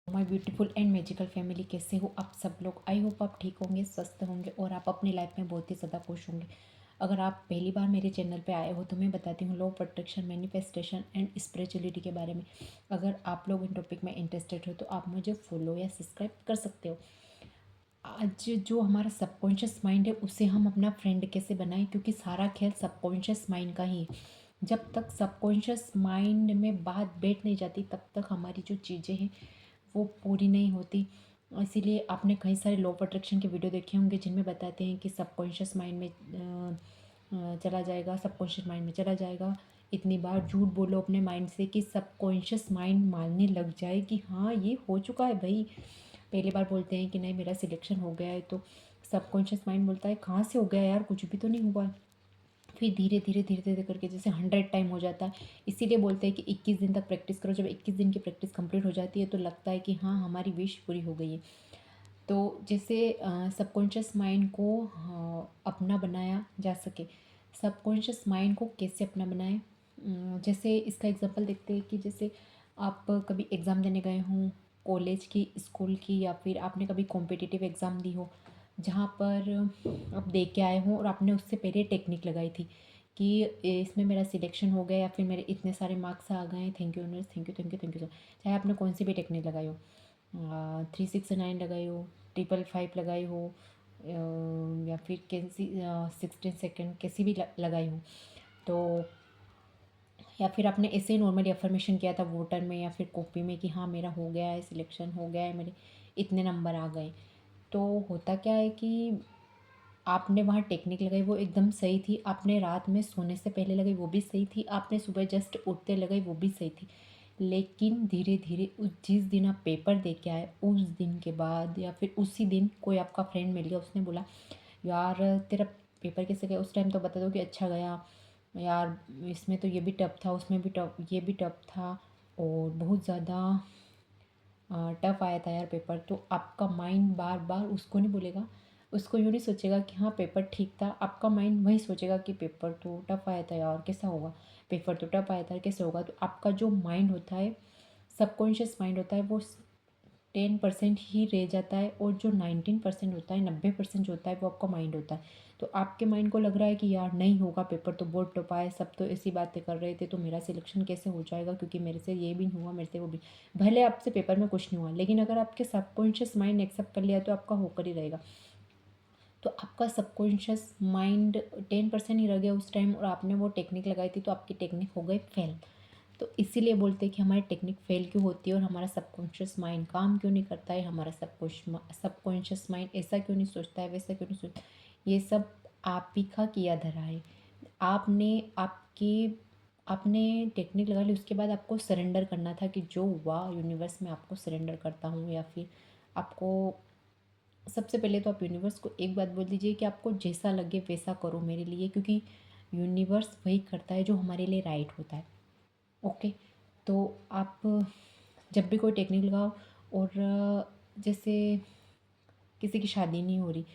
My beautiful and magical family, कैसे हो आप सब लोग। आई होप आप ठीक होंगे, स्वस्थ होंगे और आप अपनी लाइफ में बहुत ही ज़्यादा खुश होंगे। अगर आप पहली बार मेरे चैनल पे आए हो तो मैं बताती हूँ law of attraction, manifestation and spirituality के बारे में। अगर आप लोग इन टॉपिक में इंटरेस्टेड हो तो आप मुझे फॉलो या सब्सक्राइब कर सकते हो। आज जो हमारा सबकॉन्शियस माइंड है उसे हम अपना फ्रेंड कैसे बनाएं, क्योंकि सारा खेल सबकॉन्शियस माइंड का ही है। जब तक सबकॉन्शियस माइंड में बात बैठ नहीं जाती तब तक हमारी जो चीज़ें हैं वो पूरी नहीं होती। इसीलिए आपने कई सारे लॉ ऑफ अट्रैक्शन के वीडियो देखे होंगे जिनमें बताते हैं कि सबकॉन्शियस माइंड में चला जाएगा, सबकॉन्शियस माइंड में चला जाएगा। इतनी बार झूठ बोलो अपने माइंड से कि सबकॉन्शियस माइंड मानने लग जाए कि हाँ ये हो चुका है भाई। पहली बार बोलते हैं कि नहीं मेरा सिलेक्शन हो गया है तो सबकॉन्शियस माइंड बोलता है कहाँ से हो गया यार, कुछ भी तो नहीं हुआ है। फिर धीरे धीरे धीरे धीरे करके जैसे 100 टाइम हो जाता है। इसीलिए बोलते हैं कि 21 दिन तक प्रैक्टिस करो। जब 21 दिन की प्रैक्टिस कंप्लीट हो जाती है तो लगता है कि हाँ हमारी विश पूरी हो गई है। तो जैसे सबकॉन्शियस माइंड को अपना बनाया जा सके। सबकॉन्शियस माइंड को कैसे अपना बनाएं, जैसे इसका एग्जांपल देखते हैं कि जैसे आप कभी एग्ज़ाम देने गए हों, कॉलेज की, स्कूल की, या फिर आपने कभी कॉम्पिटिटिव एग्ज़ाम दी हो जहाँ पर आप दे के आए हों और आपने उससे पहले टेक्निक लगाई थी कि इसमें मेरा सिलेक्शन हो गया या फिर मेरे इतने सारे मार्क्स आ गए, thank you universe, thank you thank you thank you sir. चाहे आपने कौन सी भी टेक्निक लगाई हो, 369 लगाई हो, 555 लगाई हो, या फिर कैसी 16 सेकेंड कैसी भी लगाई हो, तो या फिर आपने ऐसे ही नॉर्मली अफर्मेशन किया था वोटर में या फिर कॉपी में कि हाँ मेरा हो गया है, सिलेक्शन हो गया है, मेरे इतने नंबर आ गए। तो होता क्या है कि आपने वहाँ टेक्निक लगाई वो एकदम सही थी, आपने रात में सोने से पहले लगाई वो भी सही थी, आपने सुबह जस्ट उठते लगाई वो भी सही थी। लेकिन धीरे धीरे उस जिस दिन आप पेपर दे के आए उस दिन के बाद या फिर उसी दिन कोई आपका फ्रेंड मिल गया, उसने बोला यार तेरा पेपर कैसे गया, उस टाइम तो बता दो कि अच्छा गया यार, इसमें तो ये भी टफ था, उसमें भी टफ, ये भी टफ था और बहुत ज़्यादा टफ आया था यार पेपर। तो आपका माइंड बार बार उसको नहीं बोलेगा, उसको यूँ नहीं सोचेगा कि हाँ पेपर ठीक था, आपका माइंड वही सोचेगा कि पेपर तो टफ आया था यार कैसा होगा, पेपर तो टफ आया था कैसे होगा। तो आपका जो माइंड होता है, सबकॉन्शियस माइंड होता है, वो 10% ही रह जाता है और जो 19% होता है, 90% जो होता है वो आपका माइंड होता है। तो आपके माइंड को लग रहा है कि यार नहीं होगा, पेपर तो बहुत टफ आया, सब तो ऐसी बातें कर रहे थे, तो मेरा सिलेक्शन कैसे हो जाएगा क्योंकि मेरे से ये भी नहीं हुआ, मेरे से वो भी। भले आपसे पेपर में कुछ नहीं हुआ लेकिन अगर आपके सबकॉन्शियस माइंड एक्सेप्ट कर लिया तो आपका होकर ही रहेगा। तो आपका सबकॉन्शियस माइंड 10% ही रह गया उस टाइम और आपने वो टेक्निक लगाई थी तो आपकी टेक्निक हो गई फेल। तो इसीलिए बोलते हैं कि हमारी टेक्निक फेल क्यों होती है और हमारा सबकॉन्शियस माइंड काम क्यों नहीं करता है, हमारा सबकॉन्शियस माइंड ऐसा क्यों नहीं सोचता है, वैसा क्यों नहीं सोचता। ये सब आप ही का किया धरा है। आपने आपके आपने टेक्निक लगा ली, उसके बाद आपको सरेंडर करना था कि जो हुआ यूनिवर्स में आपको सरेंडर करता हूँ। या फिर आपको सबसे पहले तो आप यूनिवर्स को एक बात बोल दीजिए कि आपको जैसा लगे वैसा करो मेरे लिए, क्योंकि यूनिवर्स वही करता है जो हमारे लिए राइट होता है। ओके। तो आप जब भी कोई टेक्निक लगाओ और जैसे किसी की शादी नहीं हो रही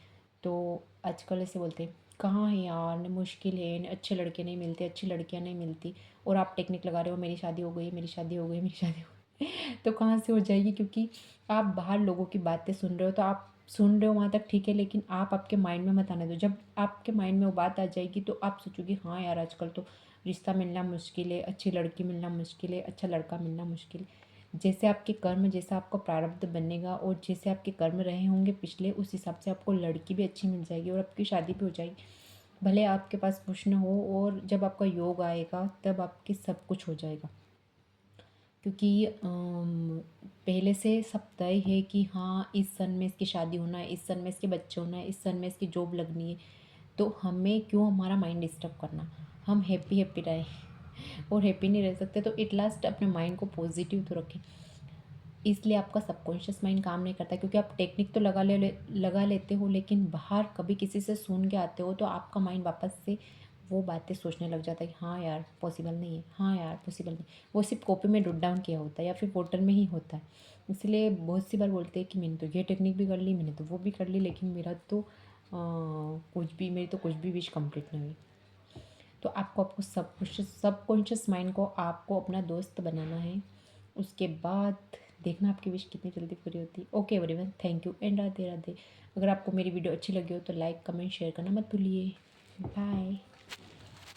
तो आजकल ऐसे बोलते हैं कहाँ है यार, ने मुश्किल है, ने अच्छे लड़के नहीं मिलते, अच्छी लड़कियाँ नहीं मिलती, और आप टेक्निक लगा रहे हो मेरी शादी हो गई, मेरी शादी हो गई, मेरी शादी हो गई। तो कहाँ से हो जाएगी, क्योंकि आप बाहर लोगों की बातें सुन रहे हो। तो आप सुन रहे हो वहाँ तक ठीक है, लेकिन आप आपके माइंड में मत आने दो। जब आपके माइंड में वो बात आ जाएगी तो आप सोचोगे हाँ यार आजकल तो रिश्ता मिलना मुश्किल है, अच्छी लड़की मिलना मुश्किल है, अच्छा लड़का मिलना मुश्किल है। जैसे आपके कर्म, जैसा आपका प्रारब्ध बनेगा और जैसे आपके कर्म रहे होंगे पिछले, उस हिसाब से आपको लड़की भी अच्छी मिल जाएगी और आपकी शादी भी हो जाएगी। भले आपके पास कुछ न हो, और जब आपका योग आएगा तब आपके सब कुछ हो जाएगा। क्योंकि पहले से सब तय है कि हाँ इस सन में इसकी शादी होना है, इस सन में इसके बच्चे होना है, इस सन में इसकी जॉब लगनी है। तो हमें क्यों हमारा माइंड डिस्टर्ब करना, हम हैप्पी हैप्पी रहें। और हैप्पी नहीं रह सकते तो एट लास्ट अपने माइंड को पॉजिटिव तो रखें। इसलिए आपका सबकॉन्शियस माइंड काम नहीं करता, क्योंकि आप टेक्निक तो लगा लेते हो लेकिन बाहर कभी किसी से सुन के आते हो तो आपका माइंड वापस से वो बातें सोचने लग जाता है कि हाँ यार पॉसिबल नहीं है, हाँ यार पॉसिबल नहीं। वो सिर्फ कॉपी में नोट डाउन किया होता है या फिर पोर्टल में ही होता है। इसलिए बहुत सी बार बोलते हैं कि मैंने तो ये टेक्निक भी कर ली, मैंने तो वो भी कर ली, लेकिन मेरा तो कुछ भी, मेरी तो कुछ भी विश कंप्लीट नहीं हुई। तो आपको आपको सबकॉन्शियस माइंड को आपको अपना दोस्त बनाना है। उसके बाद देखना आपकी विश कितनी जल्दी पूरी होती है। Okay everyone, thank you and Radhe Radhe. अगर आपको मेरी वीडियो अच्छी लगी हो तो लाइक कमेंट शेयर करना मत भूलिए। बाय।